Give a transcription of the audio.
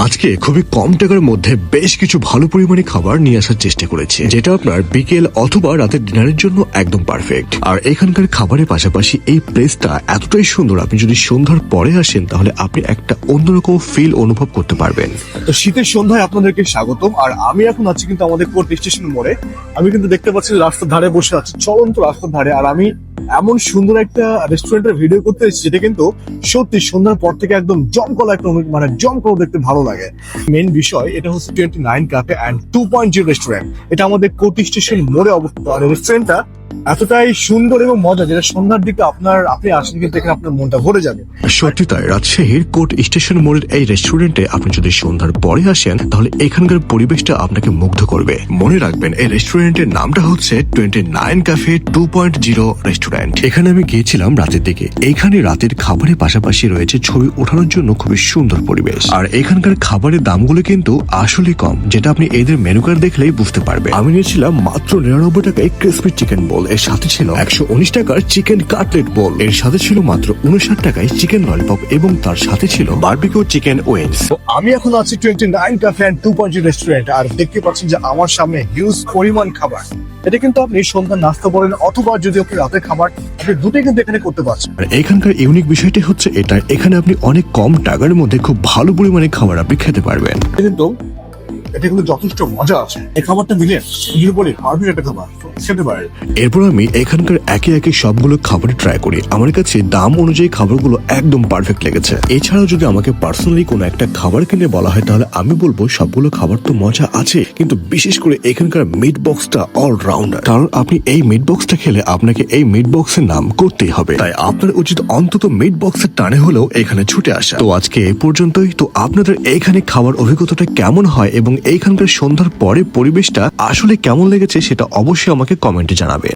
আজকে খুবই কম টাকার মধ্যে বেশ কিছু ভালো পরিমাণে খাবার নিয়ে আসার চেষ্টা করেছি, যেটা আপনার বিকেল অথবা রাতের ডিনারের জন্য একদম পারফেক্ট। আর এখানকার খাবারের পাশাপাশি এই প্লেসটা এতটাই সুন্দর, আপনি যদি সন্ধ্যার পরে আসেন তাহলে আপনি একটা অন্যরকম ফিল অনুভব করতে পারবেন। তো শীতের সন্ধ্যায় আপনাদেরকে স্বাগতম। আর আমি এখন আছি কিন্তু আমাদের কোর্ট স্টেশন মোড়ে। আমি কিন্তু দেখতে পাচ্ছি রাস্তার ধারে বসে আছি, চলন্ত রাস্তার ধারে। আর আমি এমন সুন্দর একটা রেস্টুরেন্টের ভিডিও করতে এসেছি, যেটা কিন্তু সত্যি সন্ধ্যার পর থেকে একদম জমকলা একটা মানে জমকলা দেখতে ভালো লাগে। মেন বিষয় এটা হচ্ছে 29 ক্যাফে অ্যান্ড 2.0 রেস্টুরেন্ট। এটা আমাদের কোর্ট স্টেশন মোড়ে অবস্থিত। আর রেস্টুরেন্টটা এতটাই সুন্দর এবং মজা, যেটা সন্ধ্যার দিকে আপনি আসেন কিন্তু এখানে আপনার মনটা ভরে যাবে। সত্যি তাই, রাজশাহীর কোর্ট স্টেশন মোড়ের এই রেস্টুরেন্টে আপনি যদি সন্ধ্যার পরে আসেন তাহলে এখানকার পরিবেশটা আপনাকে মুগ্ধ করবে। মনে রাখবেন এই রেস্টুরেন্টের নামটা হচ্ছে 29 ক্যাফে 2.0 রেস্টুরেন্ট। এখানে আমি গিয়েছিলাম রাতের দিকে। এখানে রাতের খাবারের পাশাপাশি রয়েছে ছবি ওঠানোর জন্য খুবই সুন্দর পরিবেশ। আর এখানকার খাবারের দামগুলো কিন্তু আসলে কম, যেটা আপনি এদের মেনু কার্ড দেখলেই বুঝতে পারবেন। আমি নিয়েছিলাম মাত্র 99 টাকায় ক্রিসপি চিকেন বোল, এর সাথে ছিল 119 টাকার চিকেন কাটলেট বোল, এর সাথে ছিল মাত্র 59 টাকায় চিকেন ললিপপ এবং তার সাথে ছিল বারবিকিউ চিকেন উইংস। তো আমি এখন আছি 29 ক্যাফে অ্যান্ড 2.0 রেস্টুরেন্ট। আর দেখতে পাচ্ছেন যে আমার সামনে হিউজ পরিমাণ খাবার। এটা কিন্তু আপনি সন্ধ্যার নাস্তা বলেন অথবা যদি আপনি রাতের খাবার, আপনি দুটোই কিন্তু এখানে করতে পারছেন। আর এখানকার ইউনিক বিষয়টি হচ্ছে এটা, এখানে আপনি অনেক কম টাকার মধ্যে খুব ভালো পরিমাণে খাবার আপনি খেতে পারবেন। এটা কিন্তু যথেষ্ট মজা আছে। এই খাবারটা মিলে যদি বলি পারফেক্ট একটা খাবার খেতে পারে। এরপর আমি এখানকার একে একে সবগুলো খাবার ট্রাই করি। আমার কাছে দাম অনুযায়ী খাবারগুলো একদম পারফেক্ট লেগেছে। এছাড়াও যদি আমাকে পার্সোনালি কোনো একটা খাবার কিনে বলা হয় তাহলে আমি বলবো সবগুলো খাবার তো মজা আছে, কিন্তু বিশেষ করে এখানকার মিট বক্সটা অলরাউন্ডার। কারণ আপনি এই মিট বক্সটা খেলে আপনাকে এই মিট বক্সের নাম করতেই হবে, তাই আপনার উচিত অন্তত মিট বক্সের টানে হলেও এখানে ছুটে আসা। তো আজকে এই পর্যন্তই। তো আপনাদের এইখানে খাবার অভিজ্ঞতাটা কেমন হয় এবং এইখানকার সন্ধ্যার পরে পরিবেশটা আসলে কেমন লেগেছে সেটা অবশ্যই আমাকে কমেন্টে জানাবে।